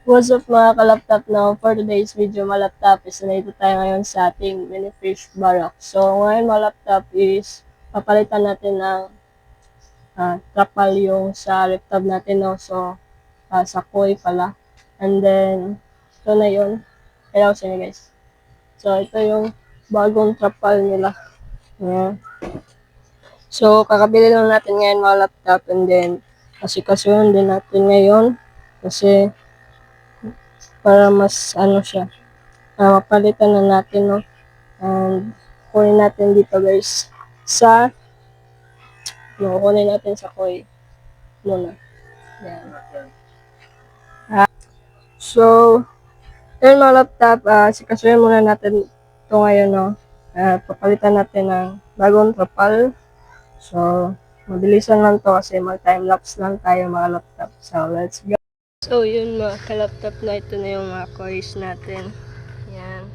What's up mga ka-laptop now? For today's video mga laptop is nandito tayo ngayon sa ating mini fish barrack. So ngayon mga laptop is papalitan natin ng trapal yung sa laptop natin, no? So sa koi pala. And then ito na yun. Kaya sa inyo guys. So ito yung bagong trapal nila. Yeah. So kakabili lang natin ngayon mga laptop, and then asikasuhin din natin ngayon kasi para mas ano siya, mapalitan na natin, no? And kunin natin dito guys sa, no, kunin natin sa koi muna. Yan. So, yun mga laptop, sikasuhin muna natin ito ngayon, no? Papalitan natin ng bagong trapal. So, mabilisan lang to kasi mag-time-lapse lang tayo mga laptop. So, let's go. So, yun mga ka-laptop na, ito na yung mga kois natin. Yan.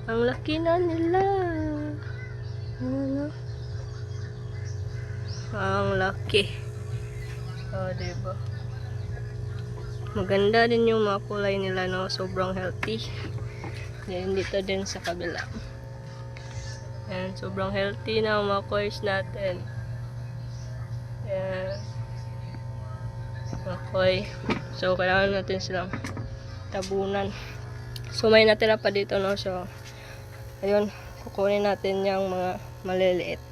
Ang laki na nila. Ano? Ang laki. Oh, diba? Maganda din yung mga kulay nila, no? Sobrang healthy. Then, dito din sa kabila. Yan, sobrang healthy na ang mga kois natin. Yan. Okay. So, kailangan natin silang tabunan. So, may natira pa dito, no? So, ayun, kukunin natin yung mga maliliit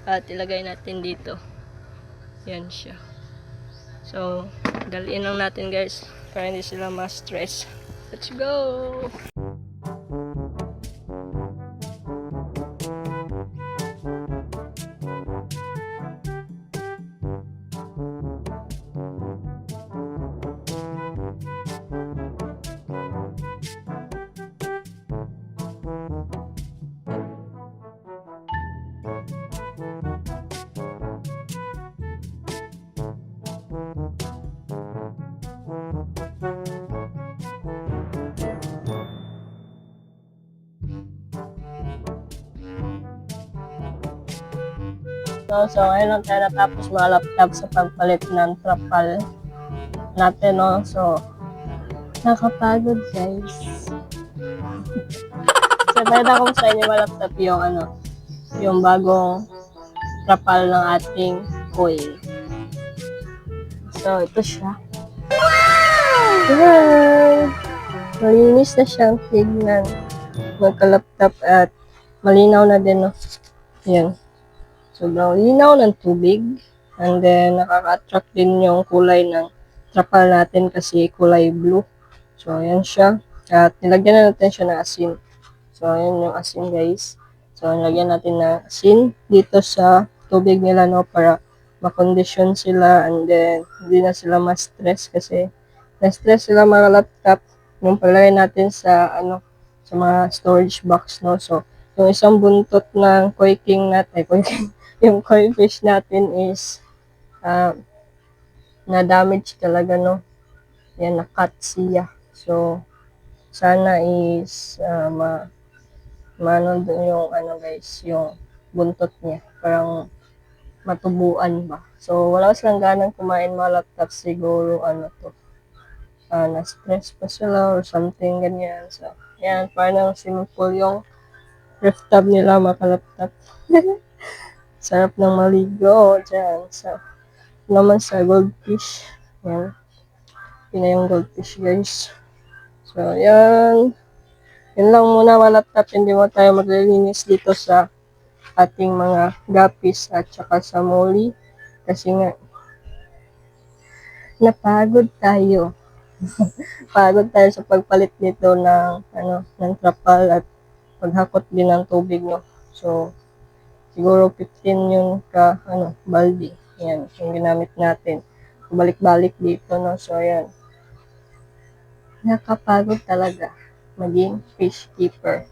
at ilagay natin dito. Yan siya. So, daliin lang natin guys para hindi sila ma-stress. Let's go! So ngayon lang tayo natapos mga laptop sa pagpalit ng trapal natin, no? So, nakapagod guys. So, balita ko sa inyo mga laptop yung yung bagong trapal ng ating coil. So, ito siya. Wow! Malinis na siyang tignan. Magka-laptop at malinaw na din, no? Yan. Sobrang linaw ng tubig. And then, nakaka-attract din yung kulay ng trapal natin kasi kulay blue. So, ayan siya. At nilagyan na natin siya ng asin. So, ayan yung asin guys. So, nilagyan natin ng asin dito sa tubig nila, no? Para makondisyon sila and then hindi na sila ma-stress kasi na-stress sila mga laptop yung palagay natin sa sa mga storage box, no? So, yung isang buntot ng koi king natin, yung koi fish natin is na-damage talaga, no? Yan, na-cut siya. So, sana is yung guys, yung buntot niya. Parang matubuan ba. So, wala silang ganang kumain mga laptop. Siguro, na-stress pa sila or something, ganyan. So, yan, parang simple yung ref tab nila mga laptop. Sarap ng maligo dyan. So, naman sa goldfish. Yan. Yun na yung goldfish guys. So, yan. Yun lang muna mga laptop. Hindi mo tayo maglilinis dito sa ating mga gapis at saka sa molly. Kasi nga, napagod tayo. Pagod tayo sa pagpalit nito ng, ng trapal at paghakot din ng tubig, no? So, siguro 15 yun balde. Yan, yung ginamit natin. Balik-balik dito, no? So, ayan. Nakapagod talaga maging fish keeper.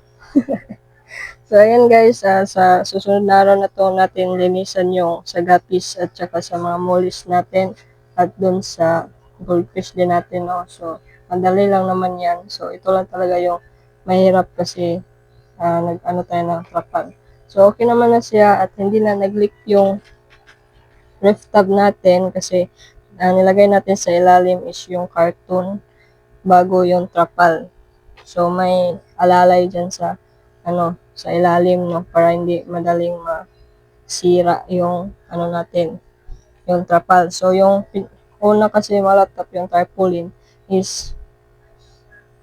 So, ayan guys, sa susunod na araw na to natin linisan yung sa gapis at saka sa mga mollies natin at dun sa goldfish din natin, no? So, madali lang naman yan. So, ito lang talaga yung mahirap kasi nag-ano tayo ng trapal. So, okay naman na siya at hindi na nag-leak yung ref tab natin kasi nilagay natin sa ilalim is yung carton. bago yung trapal. So may alalay dyan sa sa ilalim, no, para hindi madaling masira yung natin, yung trapal. So yung una kasi mga laptop, yung tarpaulin is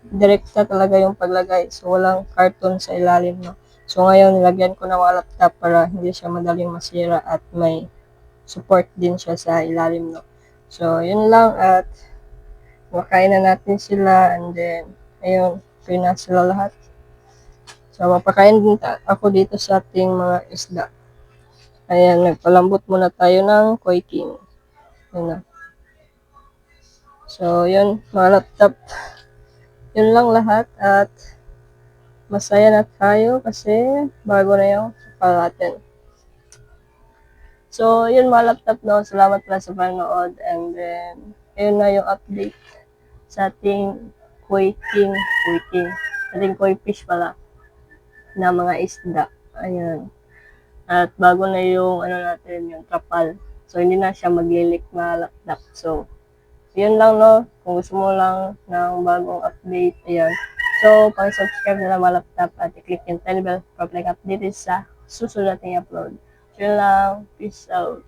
direkta talaga yung paglagay. So walang karton sa ilalim, no. So ngayon nilagyan ko ng mga laptop para hindi siya madaling masira at may support din siya sa ilalim, no. So yun lang, at makain na natin sila, and then ayun, kain na sila lahat. So mapakain din ako dito sa ating mga isda. Ayan, nagpalambot muna tayo ng Koi King. Yun na. So yun mga laptop, yun lang lahat, at masaya na tayo kasi bago na yung kapal natin. So yun mga laptop, no, salamat pala sa panonood, and then yun na yung update sa ating Koi King, ating koi fish pala na mga isda. Ayan. At bago na yung natin, yung trapal. So hindi na siya maglilik mga laptop. So yun lang, no. Kung gusto mo lang ng bagong update, ayan. So pang-subscribe na lang mga laptop at i-click yung bell para like updated sa susunod nating upload. So yun lang. Peace out.